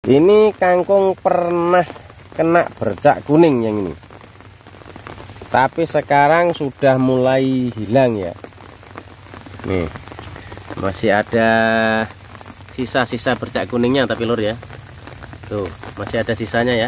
Ini kangkung pernah kena bercak kuning yang ini, tapi sekarang sudah mulai hilang ya. Nih, masih ada sisa-sisa bercak kuningnya tapi lur ya. Tuh, masih ada sisanya ya.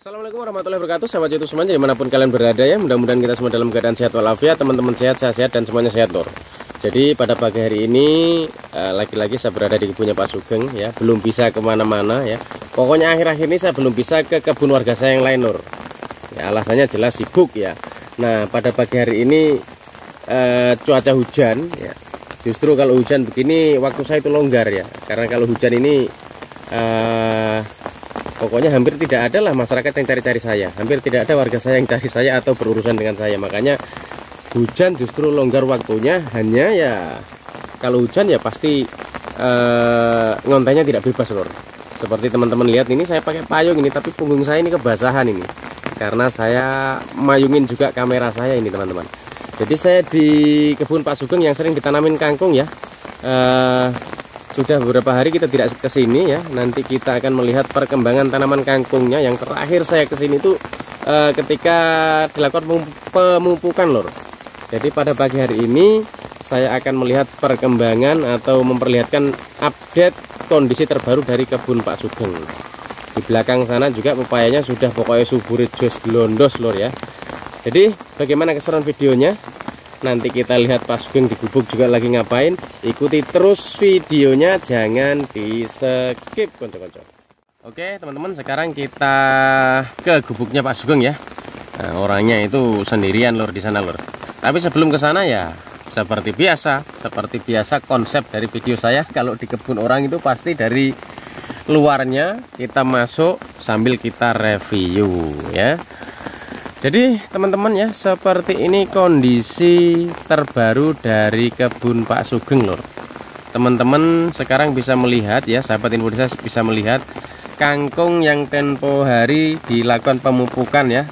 Assalamualaikum warahmatullahi wabarakatuh, sahabat YouTube semuanya dimanapun kalian berada ya. Mudah-mudahan kita semua dalam keadaan sehat walafiat, teman-teman sehat dan semuanya sehat lor. Jadi pada pagi hari ini lagi-lagi saya berada di kebunnya Pak Sugeng ya. Belum bisa kemana-mana ya. Pokoknya akhir-akhir ini saya belum bisa ke kebun warga saya yang lain lor ya, alasannya jelas sibuk ya. Nah pada pagi hari ini cuaca hujan ya. Justru kalau hujan begini waktu saya itu longgar ya. Karena kalau hujan ini pokoknya hampir tidak ada lah masyarakat yang cari-cari saya. Hampir tidak ada warga saya yang cari saya atau berurusan dengan saya. Makanya hujan justru longgar waktunya. Hanya ya kalau hujan ya pasti ngontainya tidak bebas lor. Seperti teman-teman lihat ini saya pakai payung ini, tapi punggung saya ini kebasahan ini. Karena saya mayungin juga kamera saya ini teman-teman. Jadi saya di kebun Pak Sugeng yang sering ditanamin kangkung ya. Sudah beberapa hari kita tidak kesini ya. Nanti kita akan melihat perkembangan tanaman kangkungnya. Yang terakhir saya kesini itu ketika dilakukan pemupukan lor. Jadi pada pagi hari ini saya akan melihat perkembangan atau memperlihatkan update kondisi terbaru dari kebun Pak Sugeng. Di belakang sana juga pepayanya sudah pokoknya subur jos glondos lor ya. Jadi bagaimana keseruan videonya? Nanti kita lihat Pak Sugeng di gubuk juga lagi ngapain. Ikuti terus videonya, jangan di skip konco-konco. Oke teman-teman, sekarang kita ke gubuknya Pak Sugeng ya. Nah, orangnya itu sendirian lor di sana lor. Tapi sebelum ke sana ya seperti biasa konsep dari video saya. Kalau di kebun orang itu pasti dari luarnya kita masuk sambil kita review ya. Jadi teman-teman ya, seperti ini kondisi terbaru dari kebun Pak Sugeng lor. Teman-teman sekarang bisa melihat ya, sahabat Indonesia bisa melihat kangkung yang tempo hari dilakukan pemupukan ya.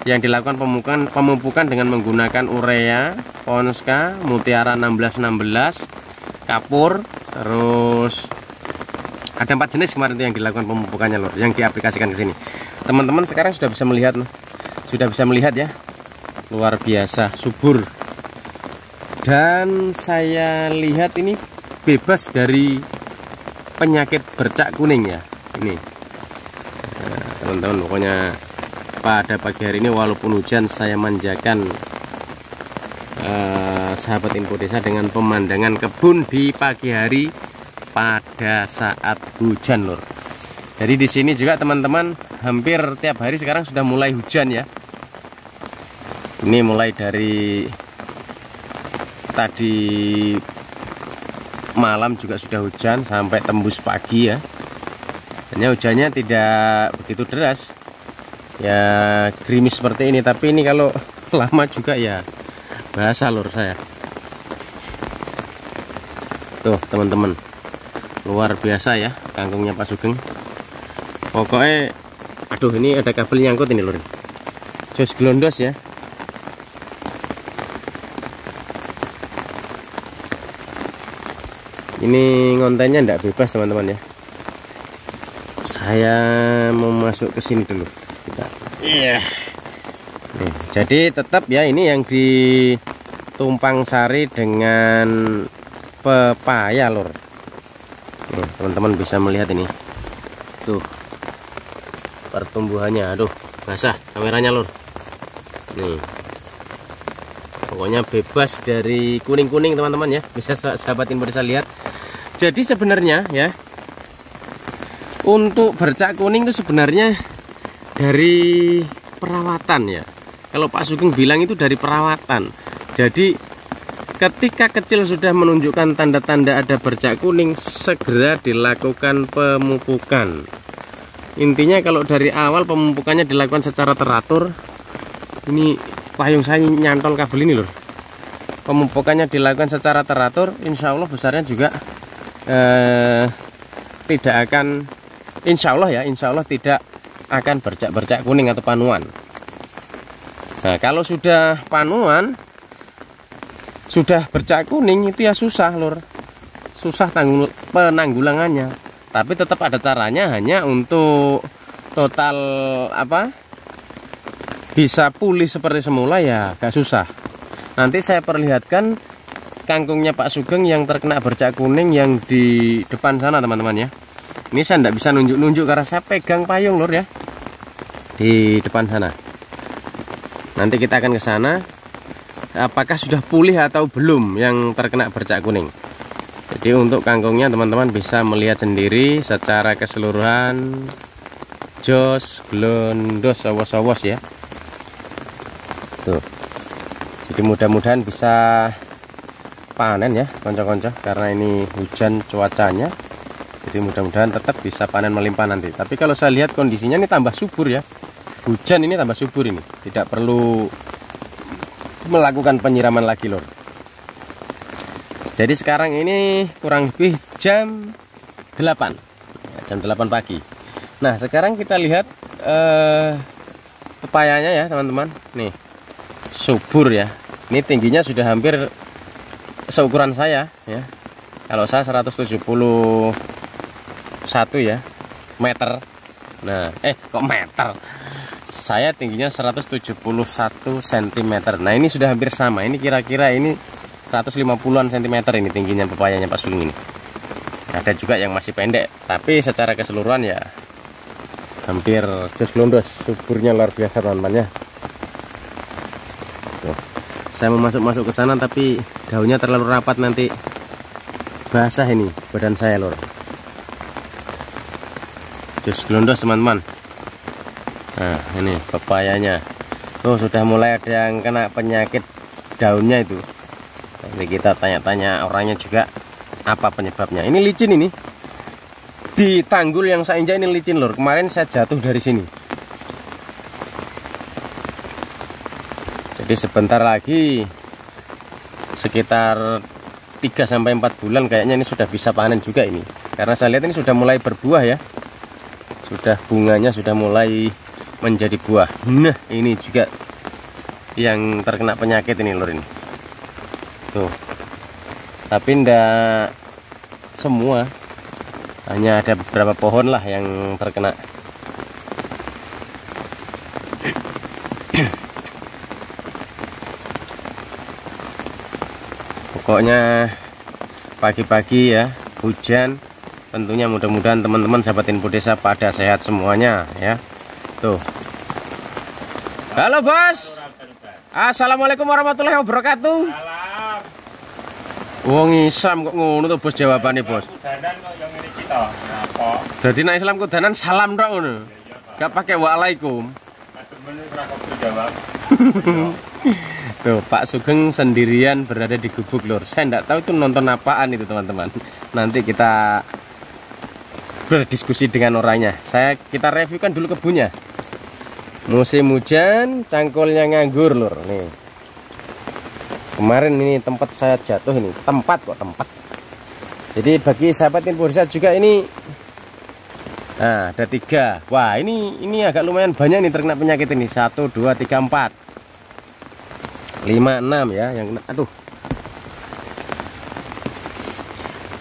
Yang dilakukan pemupukan dengan menggunakan urea, Ponska, Mutiara 1616, Kapur, terus ada 4 jenis kemarin yang dilakukan pemupukannya lor, yang diaplikasikan ke sini. Teman-teman sekarang sudah bisa melihat ya, luar biasa subur. Dan saya lihat ini bebas dari penyakit bercak kuning ya. Ini, teman-teman pokoknya pada pagi hari ini walaupun hujan saya manjakan sahabat info desa dengan pemandangan kebun di pagi hari pada saat hujan lor. Jadi di sini juga teman-teman hampir tiap hari sekarang sudah mulai hujan ya. Ini mulai dari tadi malam juga sudah hujan sampai tembus pagi ya. Hanya hujannya tidak begitu deras. Ya gerimis seperti ini, tapi ini kalau lama juga ya basah lor saya. Tuh teman-teman, luar biasa ya kangkungnya Pak Sugeng. Pokoknya aduh ini ada kabel nyangkut ini lur. Jos glondos ya. Ini ngontainya enggak bebas teman-teman ya. Saya mau masuk ke sini dulu. Iya. Nih, jadi tetap ya ini yang ditumpang sari dengan pepaya lur. Teman-teman bisa melihat ini tuh pertumbuhannya. Aduh basah kameranya lur. Nih pokoknya bebas dari kuning-kuning teman-teman ya, bisa sahabat info desa lihat. Jadi sebenarnya ya untuk bercak kuning itu sebenarnya dari perawatan ya. Kalau Pak Sugeng bilang itu dari perawatan. Jadi ketika kecil sudah menunjukkan tanda-tanda ada bercak kuning, segera dilakukan pemupukan. Intinya kalau dari awal pemupukannya dilakukan secara teratur. Ini payung saya nyantol kabel ini lur. Pemupukannya dilakukan secara teratur, insya Allah besarnya juga tidak akan insya Allah tidak akan bercak-bercak kuning atau panuan. Nah, kalau sudah panuan, sudah bercak kuning itu ya susah lur, susah penanggulangannya. Tapi tetap ada caranya, hanya untuk total bisa pulih seperti semula ya gak susah. Nanti saya perlihatkan kangkungnya Pak Sugeng yang terkena bercak kuning yang di depan sana teman-teman ya. Ini saya tidak bisa nunjuk-nunjuk karena saya pegang payung lur ya, di depan sana. Nanti kita akan ke sana, apakah sudah pulih atau belum yang terkena bercak kuning. Jadi untuk kangkungnya teman-teman bisa melihat sendiri secara keseluruhan, jos, glondos, awas-awas ya. Tuh. Jadi mudah-mudahan bisa panen ya konco-konco, karena ini hujan cuacanya. Jadi mudah-mudahan tetap bisa panen melimpah nanti. Tapi kalau saya lihat kondisinya ini tambah subur ya. Hujan ini tambah subur ini. Tidak perlu melakukan penyiraman lagi lor. Jadi sekarang ini kurang lebih jam 8. Ya, jam 8 pagi. Nah, sekarang kita lihat pepayanya ya, teman-teman. Nih. Subur ya. Ini tingginya sudah hampir seukuran saya ya. Kalau saya 171 ya meter. Nah, kok meter? Saya tingginya 171 cm. Nah, ini sudah hampir sama. Ini kira-kira ini 150-an cm ini tingginya pepayanya Pak Sugeng ini. Ada juga yang masih pendek, tapi secara keseluruhan ya hampir jos glondos, suburnya luar biasa teman-teman ya. Tuh. Saya mau masuk ke sana tapi daunnya terlalu rapat, nanti basah ini badan saya lor. Jos glondos teman-teman. Nah, ini pepayanya. Tuh sudah mulai ada yang kena penyakit daunnya itu. Nanti kita tanya-tanya orangnya juga apa penyebabnya. Ini licin ini. Di tanggul yang saya injak ini licin lor. Kemarin saya jatuh dari sini. Jadi sebentar lagi sekitar 3-4 bulan kayaknya ini sudah bisa panen juga ini. Karena saya lihat ini sudah mulai berbuah ya. Sudah bunganya sudah mulai menjadi buah. Nah, ini juga yang terkena penyakit ini lor ini. Tuh. Tapi ndak semua. Hanya ada beberapa pohon lah yang terkena. Pokoknya pagi-pagi ya, hujan. Tentunya mudah-mudahan teman-teman sahabat Info Desa pada sehat semuanya ya. Tuh. Halo bos. Assalamualaikum warahmatullahi wabarakatuh. Salam. Wong Islam kok ngono tuh bos jawabannya bos. Kudanan kok yang ngene kita. Napa? Jadi nek Islam kudanan salam tok ngono. Gak pakai waalaikum. Temen ora kok jawab. Tuh Pak Sugeng sendirian berada di gubuk lur. Saya enggak tahu itu nonton apaan itu teman-teman. Nanti kita berdiskusi dengan orangnya. Kita reviewkan dulu kebunnya. Musim hujan, cangkulnya nganggur lur. Nih. Kemarin ini tempat saya jatuh ini. Tempat. Jadi bagi sahabat Info Desa juga ini. Nah, ada 3. Wah, ini agak lumayan banyak nih terkena penyakit ini. 1, 2, 3, 4, 5, 6 ya yang kena. Aduh.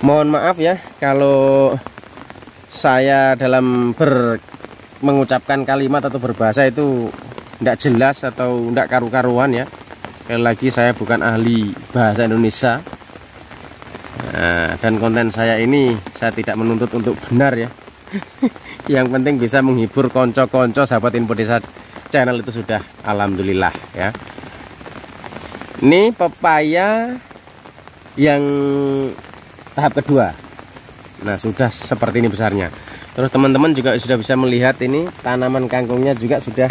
Mohon maaf ya kalau saya dalam mengucapkan kalimat atau berbahasa itu tidak jelas atau tidak karu-karuan ya. Sekali lagi saya bukan ahli bahasa Indonesia. Nah, dan konten saya ini saya tidak menuntut untuk benar ya. Yang penting bisa menghibur konco-konco sahabat Info Desa channel itu sudah alhamdulillah ya. Ini pepaya yang tahap kedua. Nah, sudah seperti ini besarnya. Terus teman-teman juga sudah bisa melihat ini tanaman kangkungnya juga sudah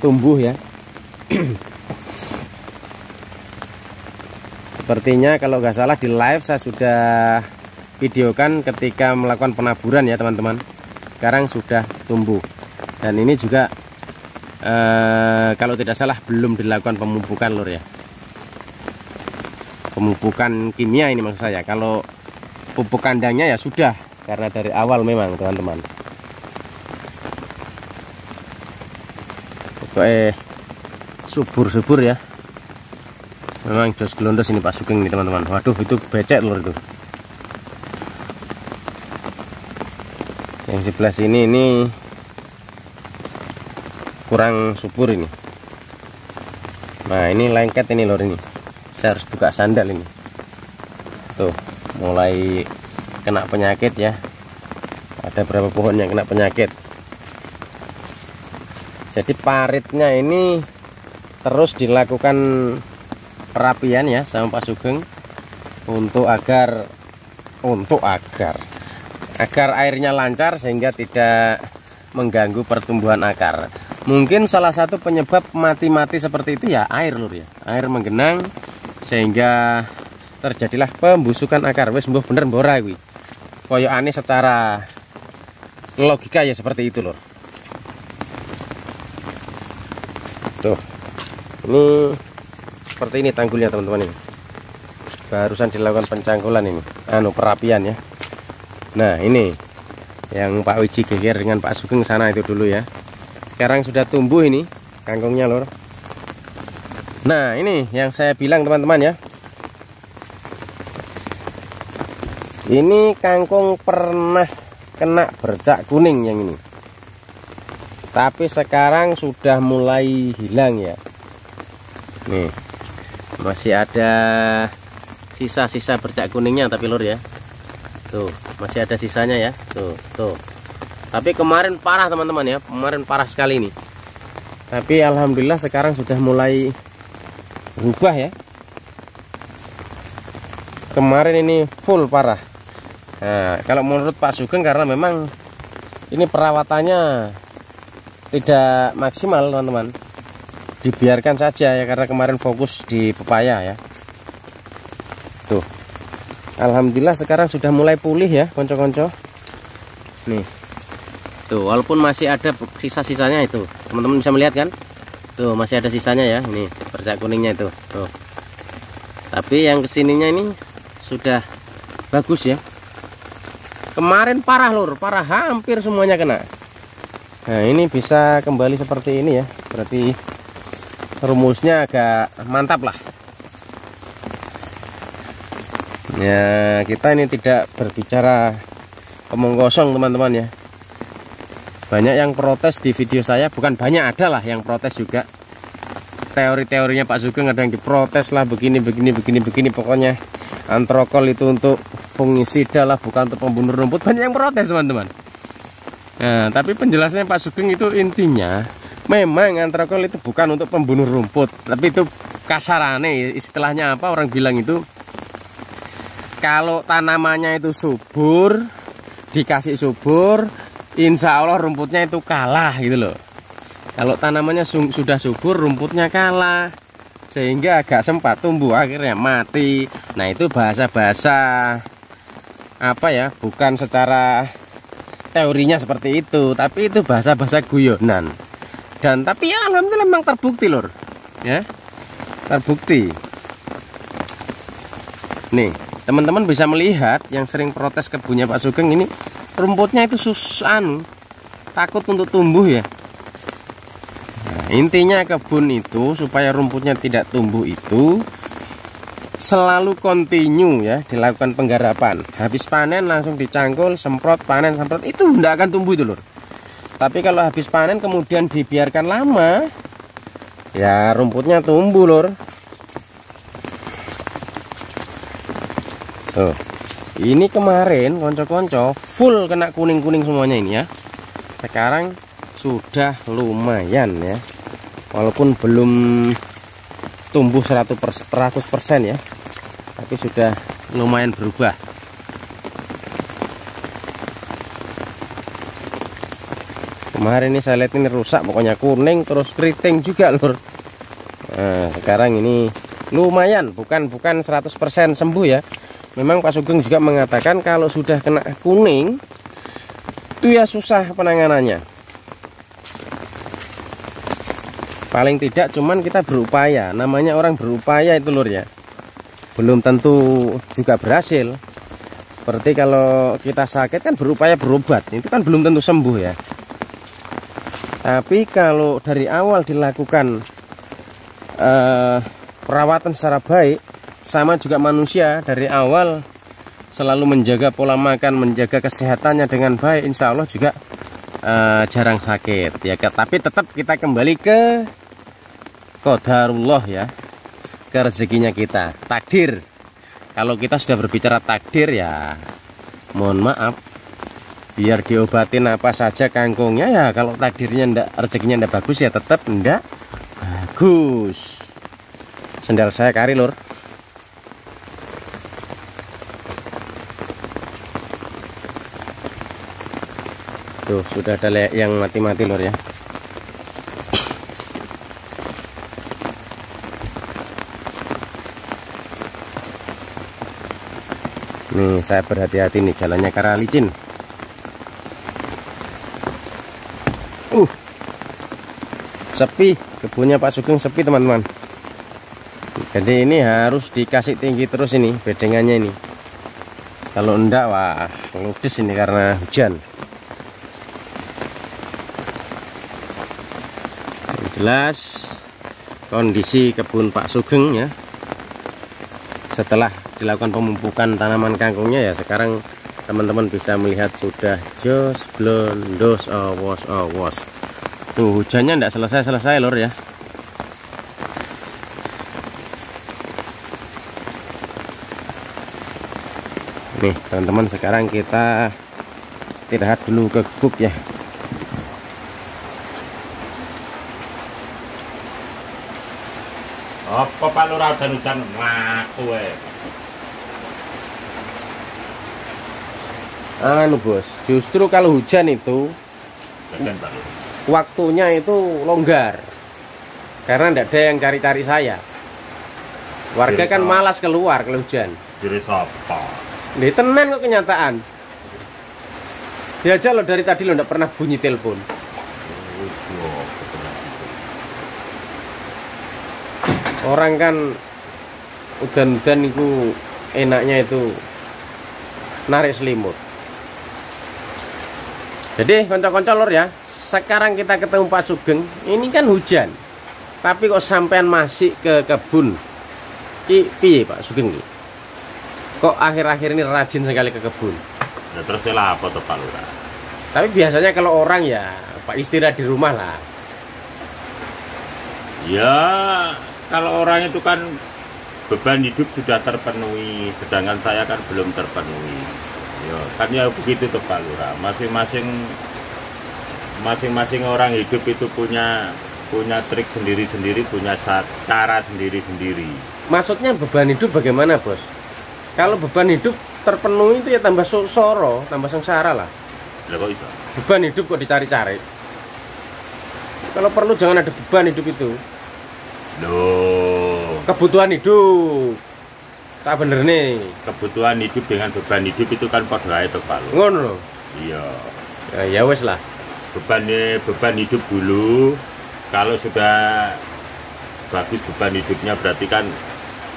tumbuh ya. Sepertinya kalau nggak salah di live saya sudah videokan ketika melakukan penaburan ya teman-teman. Sekarang sudah tumbuh. Dan ini juga kalau tidak salah belum dilakukan pemupukan lur ya. Pemupukan kimia ini maksud saya. Kalau pupuk kandangnya ya sudah, karena dari awal memang teman-teman. kok subur-subur ya. Memang jos gelondos ini Pak Sugeng nih teman-teman. Waduh, itu becek lur itu. Yang sebelah sini ini kurang subur ini. Nah, ini lengket ini lur ini. Saya harus buka sandal ini. Tuh, mulai kena penyakit ya. Ada berapa pohon yang kena penyakit. Jadi paritnya ini terus dilakukan perapian ya sama Pak Sugeng untuk agar airnya lancar sehingga tidak mengganggu pertumbuhan akar. Mungkin salah satu penyebab mati-mati seperti itu ya air lur ya. Air menggenang sehingga terjadilah pembusukan akar. Wes mbuh bener mbora kuwi. Koyokane secara logika ya seperti itu lur. Tuh. Ini seperti ini tanggulnya teman-teman ini. Barusan dilakukan pencangkulan ini. Perapian ya. Nah, ini yang Pak Wiji geger dengan Pak Sugeng sana itu dulu ya. Sekarang sudah tumbuh ini kangkungnya lur. Nah, ini yang saya bilang teman-teman ya. Ini kangkung pernah kena bercak kuning yang ini. Tapi sekarang sudah mulai hilang ya. Nih, masih ada sisa-sisa bercak kuningnya tapi lur ya. Tuh, masih ada sisanya ya. Tuh. Tapi kemarin parah teman-teman ya. Kemarin parah sekali ini. Tapi alhamdulillah sekarang sudah mulai berubah ya. Kemarin ini full parah. Nah, kalau menurut Pak Sugeng karena memang ini perawatannya tidak maksimal teman-teman. Dibiarkan saja ya karena kemarin fokus di pepaya ya. Tuh. Alhamdulillah sekarang sudah mulai pulih ya konco-konco. Nih. Tuh, walaupun masih ada sisa-sisanya itu. Teman-teman bisa melihat kan? Tuh, masih ada sisanya ya. Ini bercak kuningnya itu. Tuh. Tapi yang kesininya ini sudah bagus ya. Kemarin parah lur, parah hampir semuanya kena. Nah, ini bisa kembali seperti ini ya. Berarti rumusnya agak mantap lah. Ya, kita ini tidak berbicara omong kosong teman-teman ya. Banyak yang protes di video saya, bukan banyak, ada lah yang protes juga. Teori-teorinya Pak Sugeng ada yang diprotes lah, begini pokoknya antrokol itu untuk fungisida lah, bukan untuk pembunuh rumput. Banyak yang protes teman-teman. Nah, tapi penjelasannya Pak Sugeng itu intinya memang antrokol itu bukan untuk pembunuh rumput, tapi itu kasarane istilahnya apa orang bilang itu kalau tanamannya itu subur, dikasih subur, insya Allah rumputnya itu kalah gitu loh. Kalau tanamannya sudah subur, rumputnya kalah, sehingga agak sempat tumbuh akhirnya mati. Nah, itu bahasa-bahasa apa ya, bukan secara teorinya seperti itu, tapi itu bahasa-bahasa guyonan. Dan tapi ya alhamdulillah memang terbukti lor ya, terbukti. Nih teman-teman bisa melihat yang sering protes kebunnya Pak Sugeng ini rumputnya itu takut untuk tumbuh ya. Nah, intinya kebun itu supaya rumputnya tidak tumbuh itu selalu kontinu ya dilakukan penggarapan. Habis panen langsung dicangkul, semprot, panen, semprot, itu tidak akan tumbuh itu lur. Tapi kalau habis panen kemudian dibiarkan lama, ya rumputnya tumbuh lur. Tuh, ini kemarin konco-konco full kena kuning-kuning semuanya ini ya. Sekarang sudah lumayan ya, walaupun belum tumbuh 100% ya, tapi sudah lumayan berubah. Kemarin ini saya lihat ini rusak, pokoknya kuning terus keriting juga lur. Nah, sekarang ini lumayan, bukan 100% sembuh ya. Memang Pak Sugeng juga mengatakan kalau sudah kena kuning itu ya susah penanganannya. Paling tidak cuman kita berupaya, namanya orang berupaya itu lur ya. Belum tentu juga berhasil. Seperti kalau kita sakit kan berupaya berobat, itu kan belum tentu sembuh ya. Tapi kalau dari awal dilakukan perawatan secara baik, sama juga manusia dari awal selalu menjaga pola makan, menjaga kesehatannya dengan baik, insya Allah juga jarang sakit ya. Tapi tetap kita kembali ke qadarullah ya, ke rezekinya kita, takdir. Kalau kita sudah berbicara takdir ya mohon maaf, biar diobatin apa saja kangkungnya ya, kalau takdirnya ndak, rezekinya ndak bagus ya tetap ndak bagus. Sendal saya kari lur. Tuh sudah ada yang mati-mati lur ya. Nih saya berhati-hati nih jalannya karena licin. Sepi, kebunnya Pak Sugeng sepi teman-teman. Jadi ini harus dikasih tinggi terus ini bedengannya ini. Kalau enggak wah ludes ini karena hujan. Yang jelas kondisi kebun Pak Sugeng ya, setelah dilakukan pemupukan tanaman kangkungnya ya, sekarang teman-teman bisa melihat sudah jos blondos awas. Tuh hujannya enggak selesai lor ya. Nih teman-teman, sekarang kita istirahat dulu ke gubuk ya. Apa Pak Lurah hujan ngaku Anu bos, justru kalau hujan itu waktunya itu longgar, karena tidak ada yang cari-cari saya. Warga kan malas keluar kalau hujan. Jadi siapa? Ini tenan kok kenyataan. Dia aja lo dari tadi lo tidak pernah bunyi telepon. Orang kan udan-udan itu enaknya itu narik selimut. Jadi konco-konco lor ya, sekarang kita ketemu Pak Sugeng, ini kan hujan, tapi kok sampean masih ke kebun. Piye Pak Sugeng ini? Kok akhir-akhir ini rajin sekali ke kebun? Ya terus lah apa tuh Pak Lurah? Tapi biasanya kalau orang ya Pak istirahat di rumah lah. Ya kalau orang itu kan beban hidup sudah terpenuhi, sedangkan saya kan belum terpenuhi. Ya, kan ya begitu tuh Pak Lurah. Masing-masing orang hidup itu punya trik sendiri-sendiri, punya cara sendiri-sendiri. Maksudnya beban hidup bagaimana bos? Kalau beban hidup terpenuhi itu ya tambah soro, tambah sengsara lah. Lah kok bisa? Beban hidup kok dicari-cari. Kalau perlu jangan ada beban hidup itu. Loh, kebutuhan hidup. Tak bener nih. Kebutuhan hidup dengan beban hidup itu kan padha ae to, Pak. Ngono. Iya. Ya wes lah. Beban hidup dulu. Kalau sudah bagus beban hidupnya berarti kan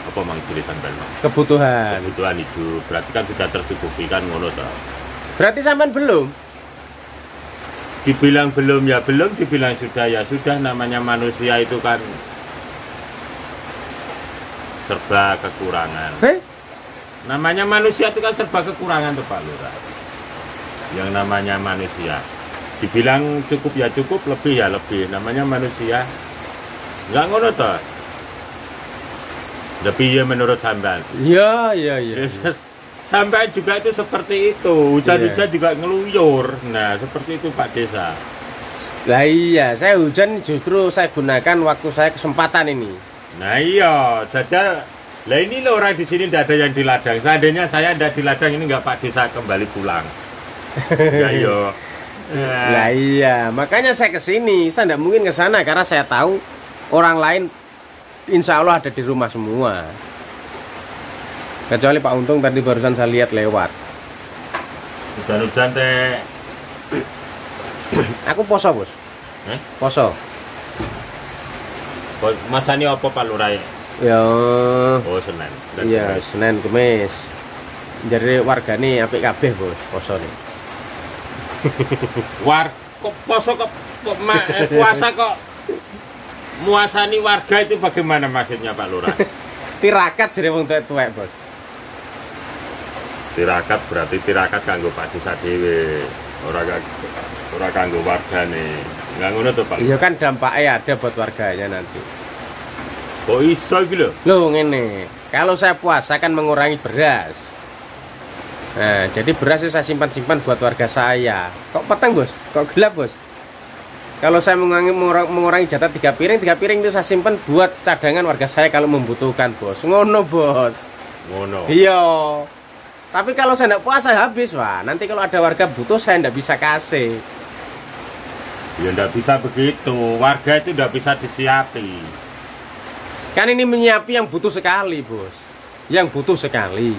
apa mang tulisan Bang? Kebutuhan hidup. Berarti kan sudah tercukupi kan ngono to. Berarti sampean belum? Dibilang belum ya belum, dibilang sudah ya sudah, namanya manusia itu kan serba kekurangan. Namanya manusia itu kan serba kekurangan tuh Pak Lurah. Yang namanya manusia, dibilang cukup ya cukup, lebih ya lebih. Namanya manusia, nggak ngono toh. Lebih ya menurut sampean. Iya. Sampai juga itu seperti itu. Hujan-hujan juga ngeluyur. Nah seperti itu Pak Desa. Lah iya, saya hujan justru saya gunakan waktu saya kesempatan ini. Nah iya, saja. Lah ini loh orang di sini tidak ada yang di ladang. Seandainya saya tidak di ladang ini nggak Pak Desa kembali pulang. Ya iya. Lah iya, makanya saya ke sini. Saya tidak mungkin ke sana karena saya tahu orang lain insya Allah ada di rumah semua. Kecuali Pak Untung tadi barusan saya lihat lewat. Hujan-hujan teh. Aku poso bos. Poso. Masa ini apa Pak Lurah? Ya. Oh Senin. Iya Senin Kemis. Jadi warga nih apik kabeh bos poso nih. kok poso kok puasa kok muasani warga itu bagaimana maksudnya Pak Lurah? Tirakat jadi wong tuwek, Bos. Tirakat berarti tirakat kanggo Pak Desa dhewe, ora kanggo wargane. Enggak ngono to, Pak? Iya kan dampaknya ada buat warganya nanti. Kok iso iki lho? Loh ngene, kalau saya puasa kan mengurangi beras. Nah, jadi beras itu saya simpan-simpan buat warga saya. Kok peteng, Bos? Kok gelap, Bos? Kalau saya mengurangi jatah 3 piring itu saya simpan buat cadangan warga saya kalau membutuhkan, Bos. Ngono, Bos. Ngono. Iya. Tapi kalau saya tidak puasa habis, wah. Nanti kalau ada warga butuh saya tidak bisa kasih. Ya tidak bisa begitu. Warga itu tidak bisa disiapi. Kan ini menyiapi yang butuh sekali, Bos. Yang butuh sekali.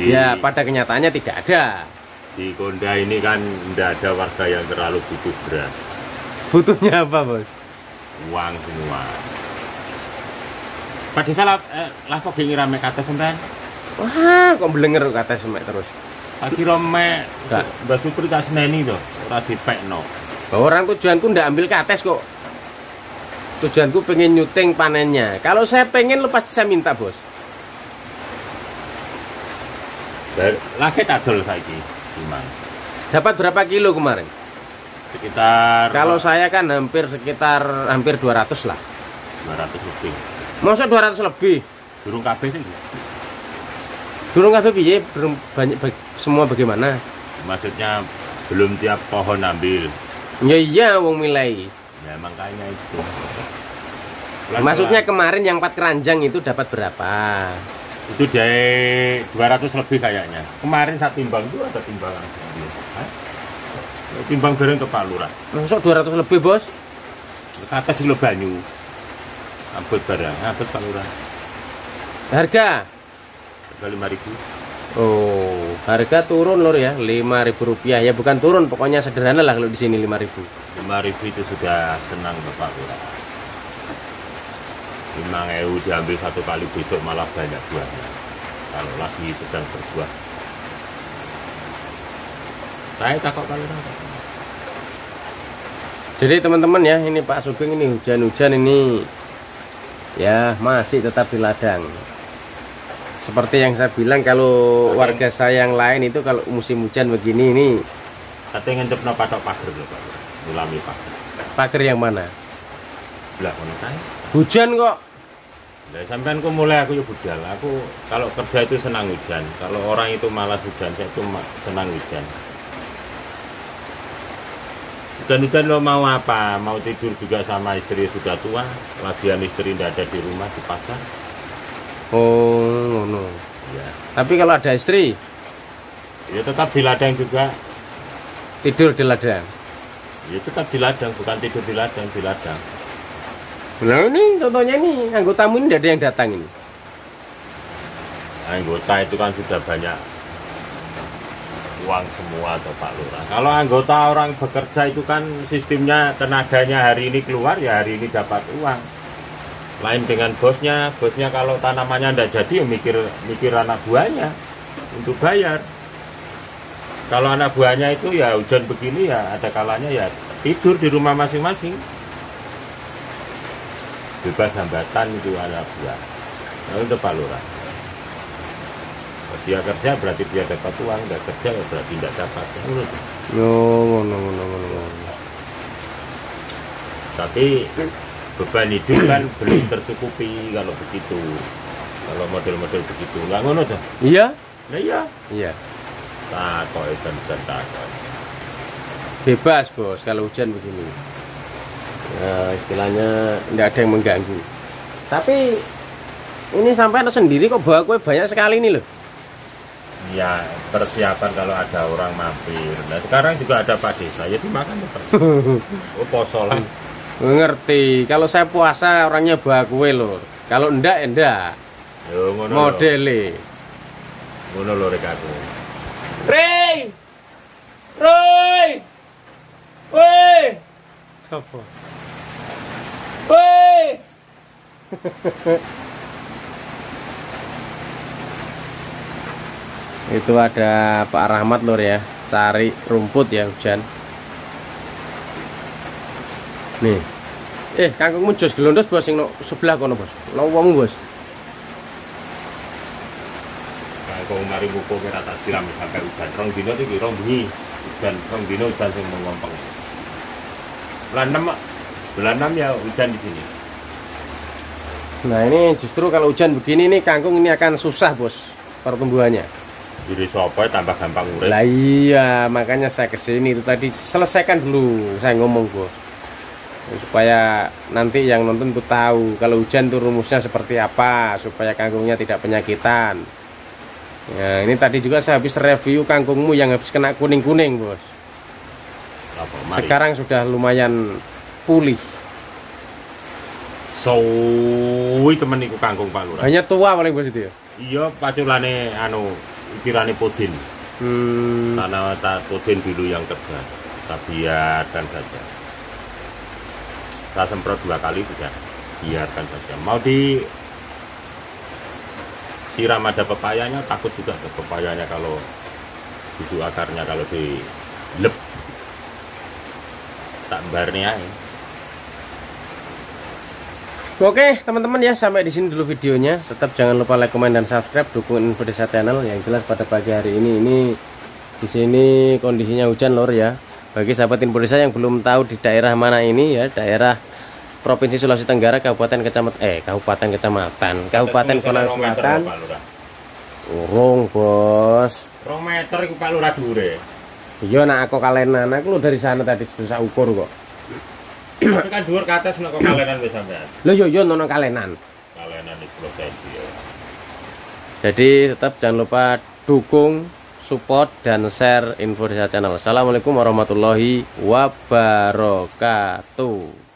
Ya, pada kenyataannya tidak ada. Di Konda ini kan tidak ada warga yang terlalu butuh beras. Butuhnya apa, Bos? Uang semua. Pak Desa lah kok ngirame kata sampean? Wah, kok belenger kata semek terus. Tak kira mek Mbak Supri tak seneni to, ora dipekno. Orang tujuanku ndak ambil kates kok. Tujuanku pengen nyuting panennya. Kalau saya pengen lo pasti saya minta, Bos. Lagi tadol saiki, gimana? Dapat berapa kilo kemarin? Sekitar. Kalau saya kan hampir 200 lah. 200 lebih. Masa 200 lebih? Durung kabeh sih. Durung kabeh piye? Belum banyak semua bagaimana? Maksudnya belum tiap pohon ambil. Ya iya wong milai. Ya makanya itu. Maksudnya kemarin yang 4 keranjang itu dapat berapa? Itu dari 200 lebih kayaknya. Kemarin saya timbang itu ada timbangan. Timbang bareng ke Pak Lurah. Masuk 200 lebih, Bos? Kata sih lo banyu. Abot barang, abot Pak Lurah. Harga? Harga 5.000. Oh, harga turun lor ya, Rp5.000 ya, bukan turun, pokoknya sederhana lah kalau di sini 5.000. 5.000 itu sudah senang Pak Lurah. 5.000 diambil satu kali besok malah banyak buahnya. Kalau lagi sedang berbuah. Saya takut Pak Lurah. Jadi teman-teman ya, ini Pak Sugeng ini hujan-hujan ini ya masih tetap di ladang. Seperti yang saya bilang, kalau warga saya yang lain itu kalau musim hujan begini ini katanya ngendep patok pager loh Pak. Mulami pager. Pager yang mana? Belah kono kan. Hujan kok. Nah, sampean kok mulai aku ya budal. Aku kalau kerja itu senang hujan. Kalau orang itu malas hujan, saya itu senang hujan. Hujan-hujan lo mau apa? Mau tidur juga sama istri sudah tua. Lagian istri tidak ada di rumah, di pasar. Oh, no. Ya. Tapi kalau ada istri, ya tetap di ladang juga. Tidur di ladang. Ya tetap di ladang, bukan tidur di ladang, di ladang. Nah ini contohnya nih, anggotamu ini tidak ada yang datang ini. Anggota itu kan sudah banyak uang semua atau Pak Lurah. Kalau anggota orang bekerja itu kan sistemnya tenaganya hari ini keluar, ya hari ini dapat uang. Lain dengan bosnya kalau tanamannya tidak jadi ya mikir anak buahnya untuk bayar. Kalau anak buahnya itu ya hujan begini ya ada kalanya ya tidur di rumah masing-masing. Bebas hambatan itu anak buah. Nah itu Pak Lurah. Dia kerja berarti dia dapat uang, nggak kerja ya berarti tidak dapat. No. Tapi beban hidup kan belum tercukupi kalau begitu. Kalau model-model begitu nggak ngono dah. Iya? Iya. Iya. Takut dan takut. Bebas bos kalau hujan begini. Ya, istilahnya tidak ada yang mengganggu. Tapi ini sampai sendiri kok bawa kue banyak sekali ini loh. Ya persiapan kalau ada orang mampir. Nah sekarang juga ada Pak Desa ya dimakan ya Pak. Oh poso lah. Ngerti. Kalau saya puasa orangnya bawa kue loh. Kalau enggak. Yo ngono. Modele. Ngono lho rek aku. Roy. Woi. Apa? Woi. Itu ada Pak Rahmat lor ya, cari rumput ya hujan. Nih. Kangkungmu jos gelondos bos sing no sebelah kono bos. Lowong bos. Kangkung mari buku kira tak siram sampai hujan. Rong dino iki rong bengi. Hujan rong dino hujan sing ngompong. Bulan 6 ya hujan di sini. Nah, ini justru kalau hujan begini nih kangkung ini akan susah bos pertumbuhannya. Jadi sopo tambah gampang urip. Lah iya, makanya saya kesini itu tadi selesaikan dulu saya ngomong bos. Supaya nanti yang nonton tuh tahu kalau hujan tuh rumusnya seperti apa supaya kangkungnya tidak penyakitan. Ya, ini tadi juga saya habis review kangkungmu yang habis kena kuning-kuning bos. Sekarang sudah lumayan pulih. Suwi temen iku kangkung Pak Lurah. Hanya tua paling bos itu ya. Iya, paculane ukirane podin. Karena podin dulu yang kerja. Kita biarkan saja. Saya semprot 2 kali sudah, biarkan saja. Mau di siram ada pepayanya, takut juga ada pepayanya kalau butuh akarnya kalau di lep tak barnya. Oke teman-teman ya, sampai di sini dulu videonya. Tetap jangan lupa like, komen, dan subscribe, dukung Info Desa Channel. Yang jelas pada pagi hari ini di sini kondisinya hujan lor ya. Bagi sahabat Info Desa yang belum tahu di daerah mana ini ya, daerah Provinsi Sulawesi Tenggara, Kabupaten Kecamatan Konawe Selatan. Urung bos. 2 meter iku Pak Lurah dhuwure. Iya nak aku kalenan, aku lu dari sana tadi susah ukur kok. Tapi kan dhuwur ke atas nek kok kalenan wis sampean. Lho yo nono kalenan. Kalenan iki lho ya. Jadi tetap jangan lupa dukung, support, dan share Info Desa Channel. Assalamualaikum warahmatullahi wabarakatuh.